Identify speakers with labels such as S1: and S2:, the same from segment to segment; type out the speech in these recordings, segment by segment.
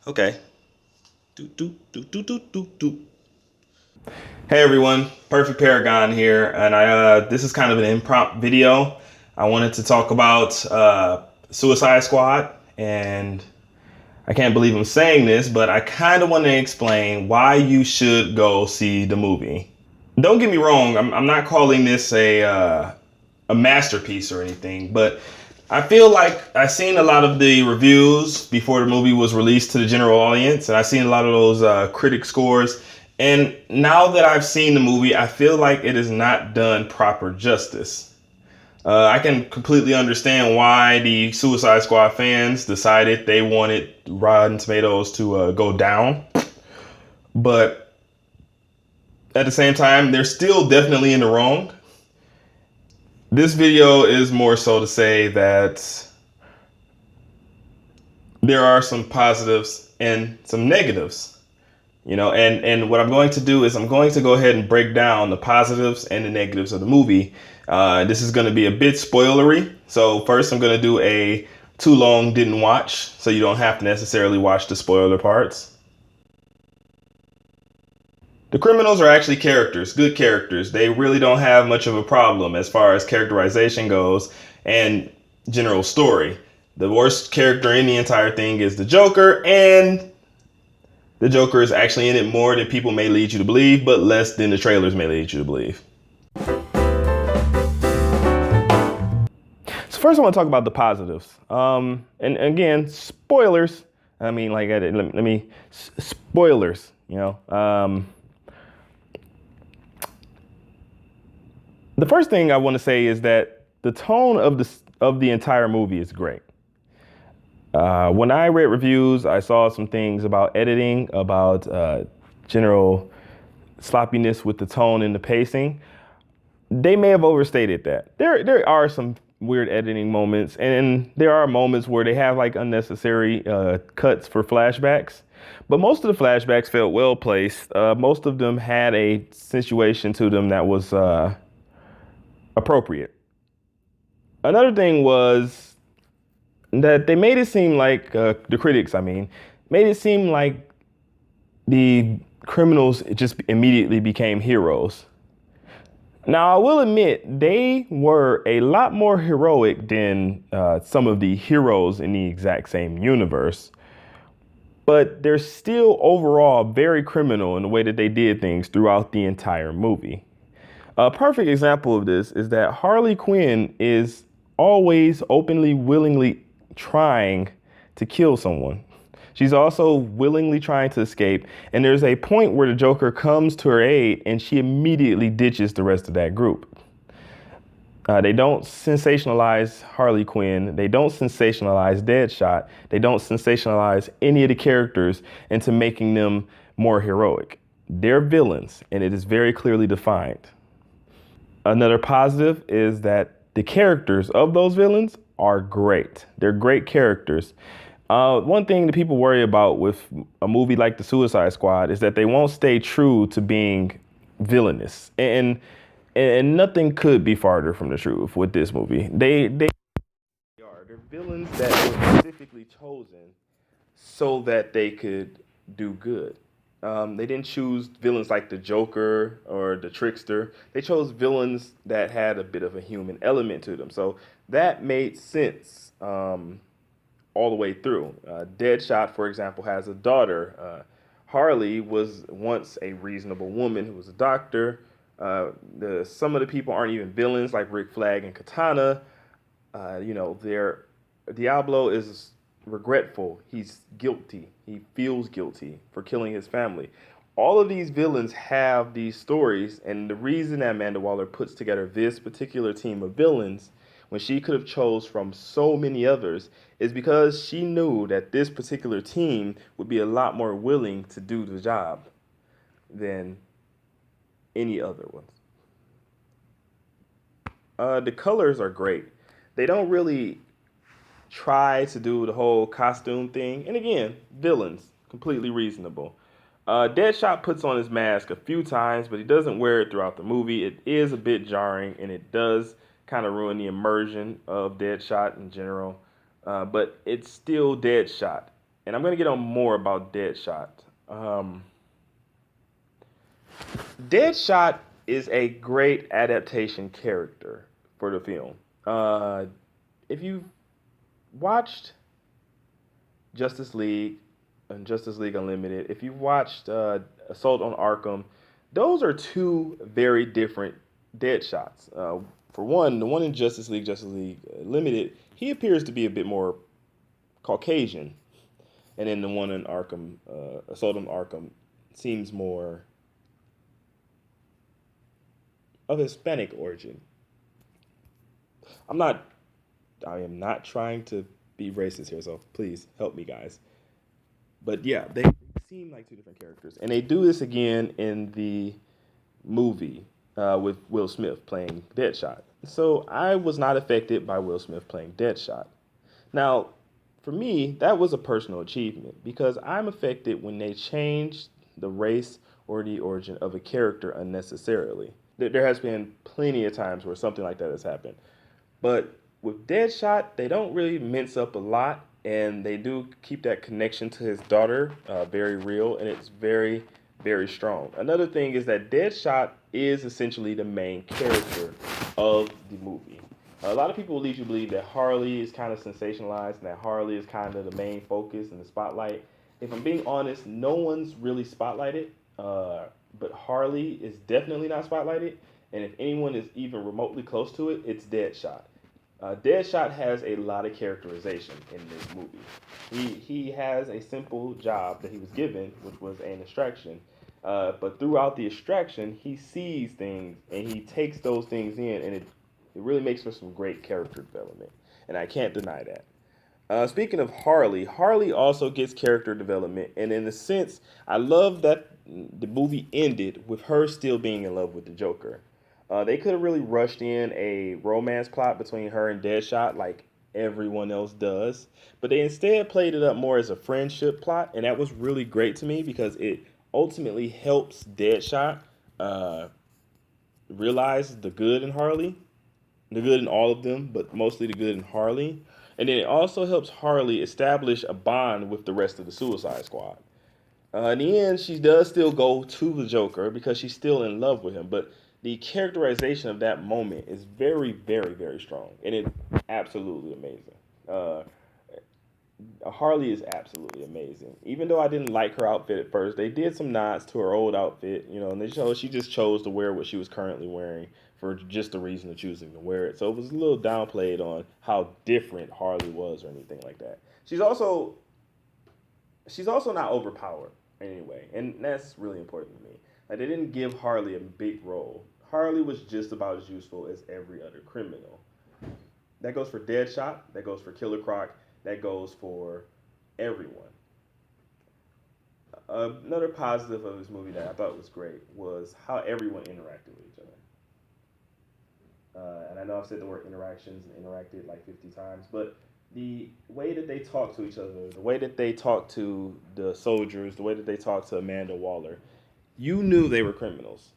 S1: Okay. Do, do, do, do, do, do, do. Hey everyone, Perfect Paragon here, and this is kind of an impromptu video. I wanted to talk about Suicide Squad, and I can't believe I'm saying this, but I kind of want to explain why you should go see the movie. Don't get me wrong, I'm not calling this a masterpiece or anything, but I feel like I seen a lot of the reviews before the movie was released to the general audience, and I seen a lot of those critic scores. And now that I've seen the movie, I feel like it is not done proper justice. I can completely understand why the Suicide Squad fans decided they wanted Rotten Tomatoes to go down, but at the same time, they're still definitely in the wrong. This video is more so to say that there are some positives and some negatives, and what I'm going to do is I'm going to go ahead and break down the positives and the negatives of the movie. This is going to be a bit spoilery. So first I'm going to do a too long didn't watch, so you don't have to necessarily watch the spoiler parts. The criminals are actually characters, good characters. They really don't have much of a problem as far as characterization goes and general story. The worst character in the entire thing is the Joker, and the Joker is actually in it more than people may lead you to believe, but less than the trailers may lead you to believe. So first I want to talk about the positives. And again, spoilers. I mean, like, let me spoilers, the first thing I want to say is that the tone of the entire movie is great. When I read reviews, I saw some things about editing, about general sloppiness with the tone and the pacing. They may have overstated that. There are some weird editing moments, and there are moments where they have like unnecessary cuts for flashbacks. But most of the flashbacks felt well placed. Most of them had a situation to them that was appropriate. Another thing was that they made it seem like the critics, made it seem like the criminals just immediately became heroes. Now, I will admit they were a lot more heroic than some of the heroes in the exact same universe, but they're still overall very criminal in the way that they did things throughout the entire movie. A perfect example of this is that Harley Quinn is always openly, willingly trying to kill someone. She's also willingly trying to escape, and there's a point where the Joker comes to her aid and she immediately ditches the rest of that group. They don't sensationalize Harley Quinn. They don't sensationalize Deadshot. They don't sensationalize any of the characters into making them more heroic. They're villains, and it is very clearly defined. Another positive is that the characters of those villains are great. They're great characters. One thing that people worry about with a movie like The Suicide Squad is that they won't stay true to being villainous, and nothing could be farther from the truth with this movie. They're villains that were specifically chosen so that they could do good. They didn't choose villains like the Joker or the Trickster. They chose villains that had a bit of a human element to them. So that made sense all the way through. Deadshot, for example, has a daughter. Harley was once a reasonable woman who was a doctor. Some of the people aren't even villains, like Rick Flag and Katana. Diablo is regretful. He's guilty. He feels guilty for killing his family. All of these villains have these stories, and the reason that Amanda Waller puts together this particular team of villains when she could have chose from so many others is because she knew that this particular team would be a lot more willing to do the job than any other ones. The colors are great. They don't really try to do the whole costume thing. And again, villains, completely reasonable. Deadshot puts on his mask a few times, but he doesn't wear it throughout the movie. It is a bit jarring, and it does kind of ruin the immersion of Deadshot in general. But it's still Deadshot. and I'm gonna get on more about Deadshot. Um, Deadshot is a great adaptation character for the film. If you watched Justice League and Justice League Unlimited, if you've watched Assault on Arkham, those are two very different Deadshots. For one, the one in Justice League Limited, he appears to be a bit more Caucasian, and then the one in Arkham, Assault on Arkham, seems more of Hispanic origin. I'm not. I am not trying to be racist here, so please help me, guys. But yeah, they seem like two different characters, and they do this again in the movie with Will Smith playing Deadshot. So I was not affected by Will Smith playing Deadshot. Now, for me, that was a personal achievement because I'm affected when they change the race or the origin of a character unnecessarily. There has been plenty of times where something like that has happened. But with Deadshot, they don't really mince up a lot, and they do keep that connection to his daughter very real, and it's very, very strong. Another thing is that Deadshot is essentially the main character of the movie. A lot of people lead you to believe that Harley is kind of sensationalized and that Harley is kind of the main focus and the spotlight. If I'm being honest, no one's really spotlighted, but Harley is definitely not spotlighted. And if anyone is even remotely close to it, it's Deadshot. Deadshot has a lot of characterization in this movie. He has a simple job that he was given, which was an extraction. But throughout the extraction, he sees things and he takes those things in, and it really makes for some great character development. And I can't deny that. Speaking of Harley, Harley also gets character development, and in a sense, I love that the movie ended with her still being in love with the Joker. They could have really rushed in a romance plot between her and Deadshot like everyone else does, but they instead played it up more as a friendship plot, and that was really great to me because it ultimately helps Deadshot uh, realize the good in Harley, the good in all of them, but mostly the good in Harley. And then it also helps Harley establish a bond with the rest of the Suicide Squad. In the end, she does still go to the Joker because she's still in love with him, but the characterization of that moment is very, very, very strong, and it's absolutely amazing. Uh, Harley is absolutely amazing. Even though I didn't like her outfit at first, they did some nods to her old outfit, and they show she just chose to wear what she was currently wearing for just the reason of choosing to wear it. So it was a little downplayed on how different Harley was or anything like that. She's also not overpowered anyway, and that's really important to me. Like they didn't give Harley a big role. Harley was just about as useful as every other criminal. That goes for Deadshot. That goes for Killer Croc. That goes for everyone. Another positive of this movie that I thought was great was how everyone interacted with each other. And I know I've said the word interactions and interacted like 50 times, but the way that they talk to each other, the way that they talk to the soldiers, the way that they talk to Amanda Waller, you knew they were criminals.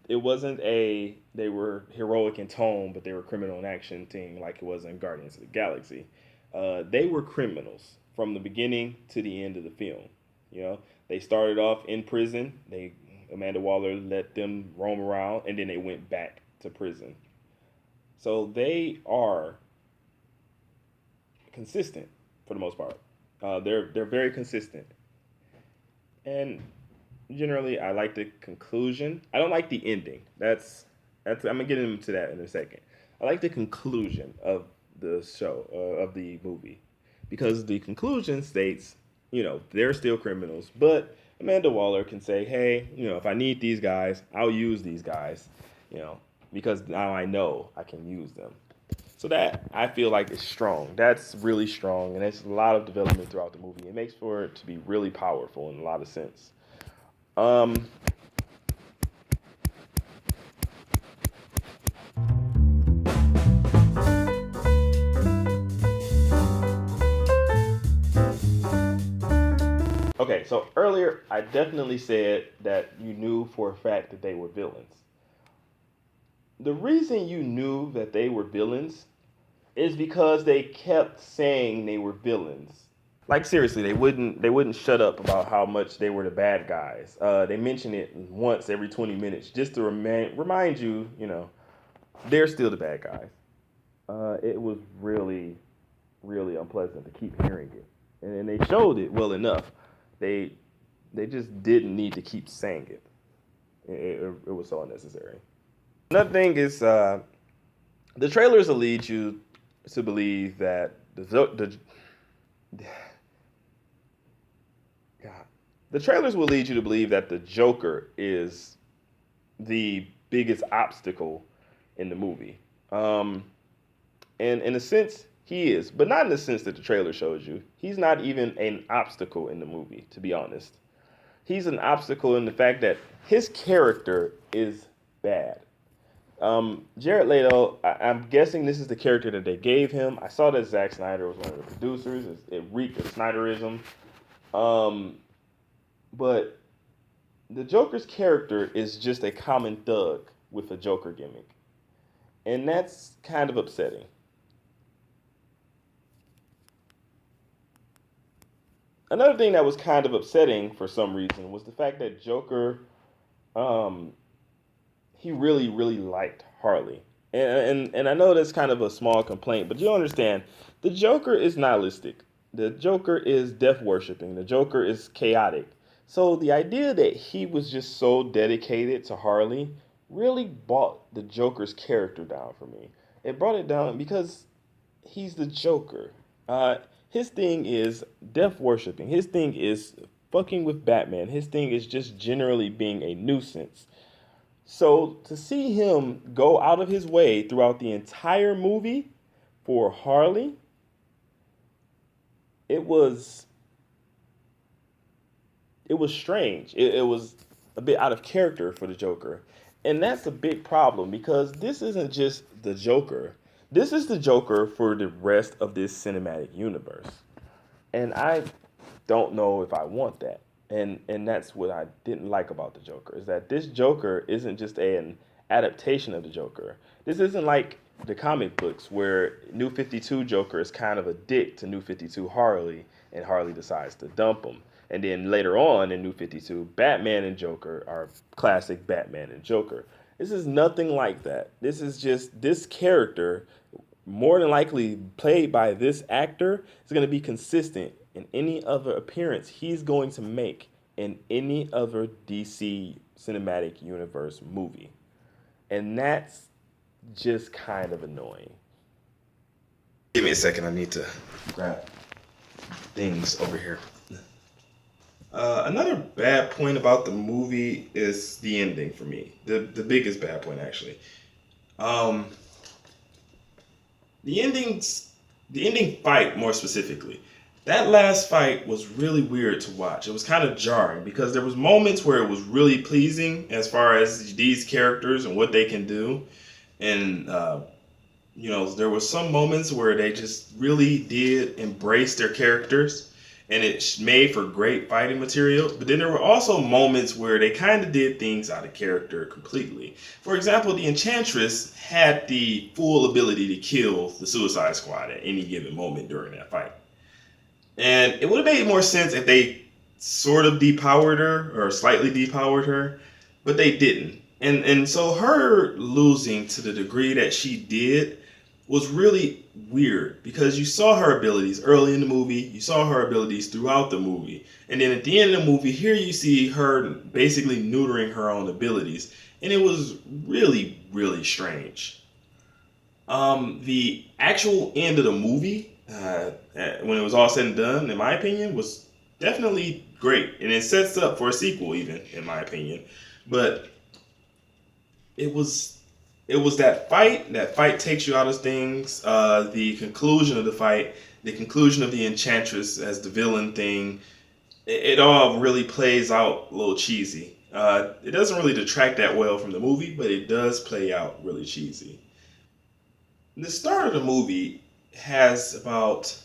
S1: It wasn't they were heroic in tone, but they were criminal in action thing like it was in Guardians of the Galaxy. They were criminals from the beginning to the end of the film. They started off in prison. Amanda Waller let them roam around, and then they went back to prison. So they are consistent for the most part. They're very consistent, and generally I like the conclusion. I don't like the ending. That's I'm gonna get into that in a second. I like the conclusion of the show of the movie because the conclusion states, they're still criminals, but Amanda Waller can say, hey, if I need these guys, I'll use these guys, you know, because now I know I can use them. So that I feel like is strong. That's really strong, and it's a lot of development throughout the movie. It makes for it to be really powerful in a lot of sense. Um, okay, so earlier I definitely said that you knew for a fact that they were villains. The reason you knew that they were villains is because they kept saying they were villains. Like seriously, they wouldn't shut up about how much they were the bad guys. They mention it once every 20 minutes just to remind you, they're still the bad guys. It was really, really unpleasant to keep hearing it, and they showed it well enough. They they just didn't need to keep saying it. It was so unnecessary. Another thing is the trailers will lead you to believe that God, the trailers will lead you to believe that the Joker is the biggest obstacle in the movie. And in a sense, he is, but not in the sense that the trailer shows you. He's not even an obstacle in the movie, to be honest. He's an obstacle in the fact that his character is bad. Jared Leto, I'm guessing this is the character that they gave him. I saw that Zack Snyder was one of the producers. It reeked of Snyderism. Um, but the Joker's character is just a common thug with a Joker gimmick. And that's kind of upsetting. Another thing that was kind of upsetting for some reason was the fact that Joker, um, he really, really liked Harley. And I know that's kind of a small complaint, but you understand, the Joker is nihilistic. The Joker is death worshipping. The Joker is chaotic. So the idea that he was just so dedicated to Harley really brought the Joker's character down for me. It brought it down because he's the Joker. Uh, his thing is death worshipping. His thing is fucking with Batman. His thing is just generally being a nuisance. So to see him go out of his way throughout the entire movie for Harley, it was it was strange. It was a bit out of character for the Joker. And that's a big problem because this isn't just the Joker. This is the Joker for the rest of this cinematic universe. And I don't know if I want that. And that's what I didn't like about the Joker is that this Joker isn't just an adaptation of the Joker. This isn't like the comic books where New 52 Joker is kind of a dick to New 52 Harley and Harley decides to dump him. And then later on in New 52, Batman and Joker are classic Batman and Joker. This is nothing like that. This is just this character, more than likely played by this actor, is going to be consistent in any other appearance he's going to make in any other DC Cinematic Universe movie. And that's just kind of annoying. Give me a second, I need to grab things over here. Another bad point about the movie is the ending for me. The biggest bad point actually. Um, the endings, the ending fight more specifically. That last fight was really weird to watch. It was kind of jarring because there was moments where it was really pleasing as far as these characters and what they can do, and there were some moments where they just really did embrace their characters and it made for great fighting material. But then there were also moments where they kind of did things out of character completely. For example, the Enchantress had the full ability to kill the Suicide Squad at any given moment during that fight. And it would have made more sense if they sort of depowered her or slightly depowered her, but they didn't. And so her losing to the degree that she did was really weird because you saw her abilities early in the movie, you saw her abilities throughout the movie, and then at the end of the movie, here you see her basically neutering her own abilities, and it was really, really strange. The actual end of the movie, when it was all said and done, in my opinion, was definitely great, and it sets up for a sequel, even in my opinion. But it was it was that fight. That fight takes you out of things. The conclusion of the fight, the conclusion of the Enchantress as the villain thing, it all really plays out a little cheesy. It doesn't really detract that well from the movie, but it does play out really cheesy. The start of the movie has about,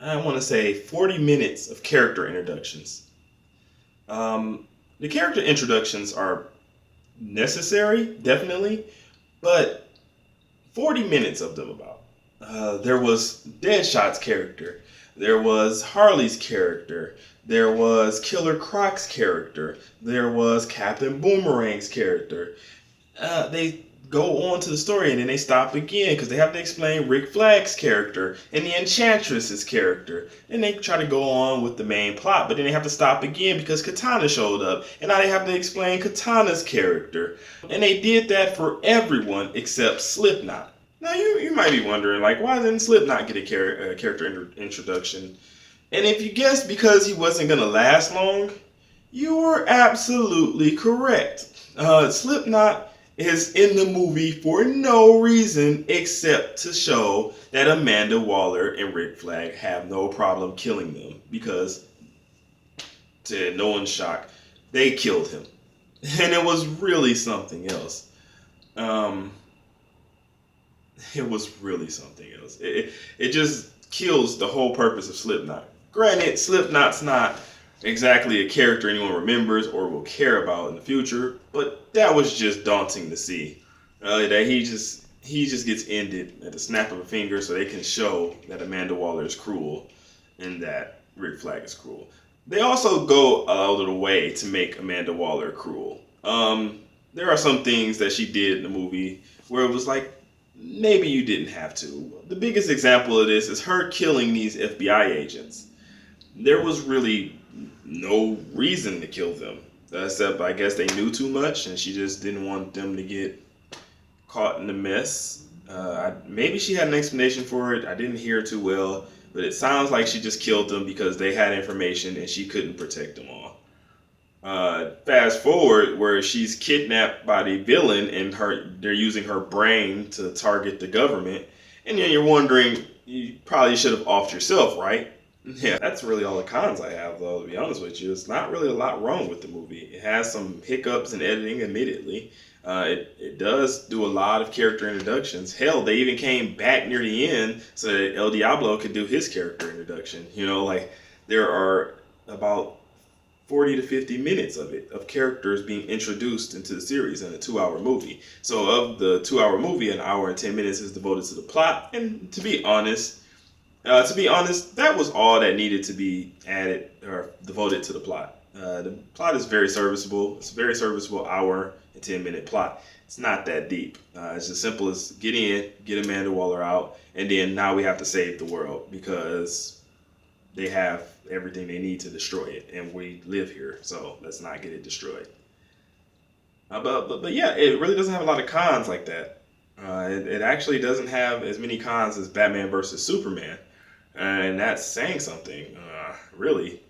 S1: I want to say, 40 minutes of character introductions. The character introductions are necessary, definitely, but 40 minutes of them about. There was Deadshot's character.
S2: There was Harley's character. There was Killer Croc's character. There was Captain Boomerang's character. They go on to the story and then they stop again because they have to explain Rick Flag's character and the Enchantress's character. And they try to go on with the main plot, but then they have to stop again because Katana showed up. And now they have to explain Katana's character. And they did that for everyone except Slipknot. Now you might be wondering, like, why didn't Slipknot get a character introduction? And if you guessed because he wasn't going to last long, you were absolutely correct. Slipknot is in the movie for no reason except to show that Amanda Waller and Rick Flag have no problem killing them because, to no one's shock, they killed him. And it was really something else. It was really something else. It just kills the whole purpose of Slipknot. Granted, Slipknot's not exactly a character anyone remembers or will care about in the future, but that was just daunting to see. That he just gets ended at the snap of a finger, so they can show that Amanda Waller is cruel and that Rick Flag is cruel. They also go out of the way to make Amanda Waller cruel. There are some things that she did in the movie where it was like, maybe you didn't have to. The biggest example of this is her killing these FBI agents. There was really no reason to kill them, except I guess they knew too much and she just didn't want them to get caught in the mess. Maybe she had an explanation for it. I didn't hear too well, but it sounds like she just killed them because they had information and she couldn't protect them all. Fast forward where she's kidnapped by the villain and they're using her brain to target the government, and then you're wondering, you probably should have offed yourself, right? Yeah, that's really all the cons I have, though, to be honest with you. It's not really a lot wrong with the movie. It has some hiccups in editing, admittedly. It does do a lot of character introductions. Hell, they even came back near the end so that El Diablo could do his character introduction. You know, like, there are about 40 to 50 minutes of characters being introduced into the series in a 2-hour movie. So of the 2-hour movie, an hour and 10 minutes is devoted to the plot. And to be honest, that was all that needed to be added or devoted to the plot. The plot is very serviceable. It's a very serviceable hour and 10-minute plot. It's not that deep. It's as simple as get in, get Amanda Waller out, and then now we have to save the world because they have everything they need to destroy it, and we live here, so let's not get it destroyed. But yeah, it really doesn't have a lot of cons like that. It actually doesn't have as many cons as Batman versus Superman, and that's saying something, really.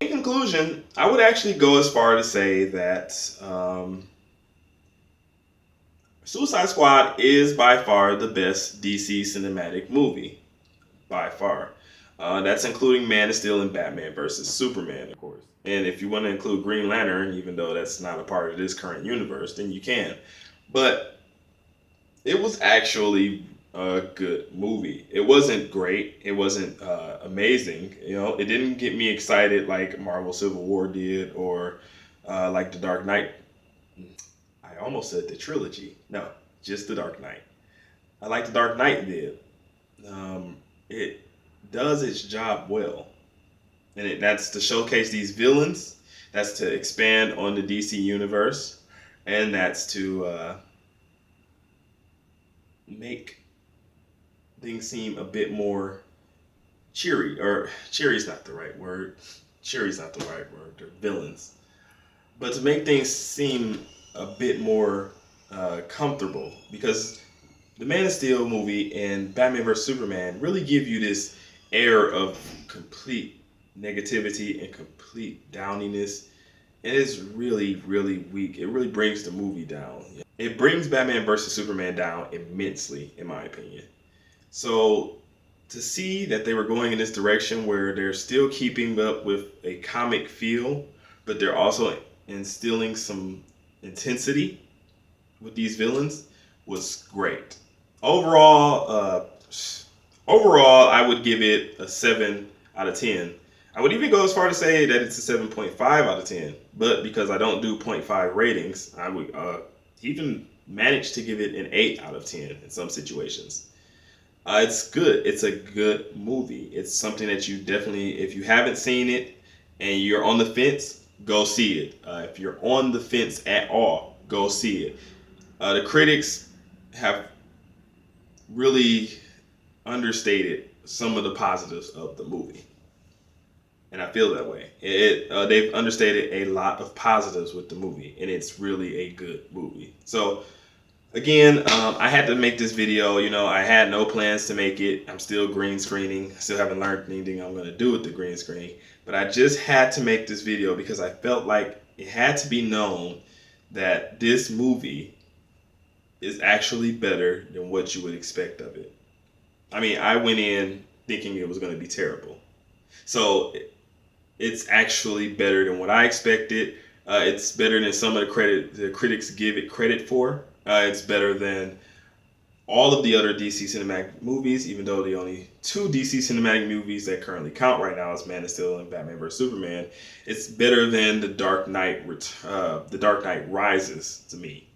S2: In conclusion, I would actually go as far to say that Suicide Squad is by far the best DC cinematic movie. By far. That's including Man of Steel and Batman versus Superman, of course. And if you want to include Green Lantern, even though that's not a part of this current universe, then you can. But it was actually a good movie. It wasn't great. It wasn't amazing. You know, it didn't get me excited like Marvel Civil War did or like The Dark Knight. I almost said the trilogy. No, just The Dark Knight. I like The Dark Knight did. It does its job well. And that's to showcase these villains. That's to expand on the DC universe. And that's to make things seem a bit more cheery. Or cheery's not the right word. Cheery's not the right word. They're villains. But to make things seem a bit more comfortable. Because the Man of Steel movie and Batman vs. Superman really give you this air of complete negativity and complete downiness. And it's really, really weak. It really brings the movie down. It brings Batman vs. Superman down immensely, in my opinion. So to see that they were going in this direction where they're still keeping up with a comic feel, but they're also instilling some intensity with these villains was great. Overall, I would give it a 7 out of 10. I would even go as far to say that it's a 7.5 out of 10. But because I don't do point 0.5 ratings, I would even manage to give it an 8 out of 10 in some situations. It's good. It's a good movie. It's something that you definitely, if you haven't seen it and you're on the fence, go see it. If you're on the fence at all, go see it. The critics have really understated some of the positives of the movie, and I feel that way. They've understated a lot of positives with the movie, and it's really a good movie. So again, I had to make this video. You know, I had no plans to make it. I'm still green screening. I still haven't learned anything I'm going to do with the green screen. But I just had to make this video because I felt like it had to be known that this movie is actually better than what you would expect of it. I mean, I went in thinking it was going to be terrible. So it's actually better than what I expected. It's better than some of the critics give it credit for. It's better than all of the other DC cinematic movies, even though the only two DC cinematic movies that currently count right now is Man of Steel and Batman vs Superman. It's better than The Dark Knight Rises to me.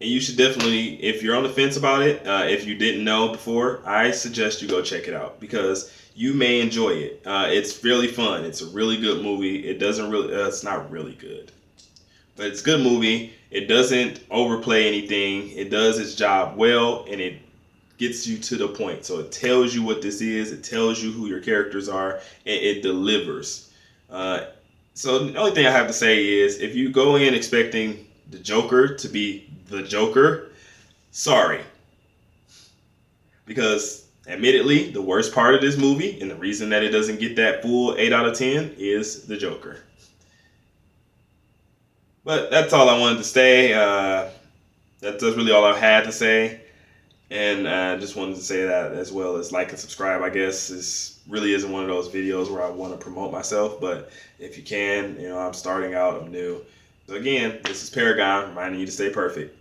S2: And you should definitely, if you're on the fence about it, if you didn't know before, I suggest you go check it out because you may enjoy it. It's really fun. It's a really good movie. It's not really good, but it's a good movie. It doesn't overplay anything. It does its job well, and it gets you to the point. So it tells you what this is. It tells you who your characters are, and it delivers. So the only thing I have to say is, if you go in expecting the Joker to be the Joker, sorry. Because admittedly, the worst part of this movie, and the reason that it doesn't get that full 8 out of 10, is the Joker. But that's all I wanted to say. That's really all I had to say. And I just wanted to say that, as well as like and subscribe. I guess this really isn't one of those videos where I want to promote myself, but if you can, I'm starting out, I'm new. So again, this is Paragon, reminding you to stay perfect.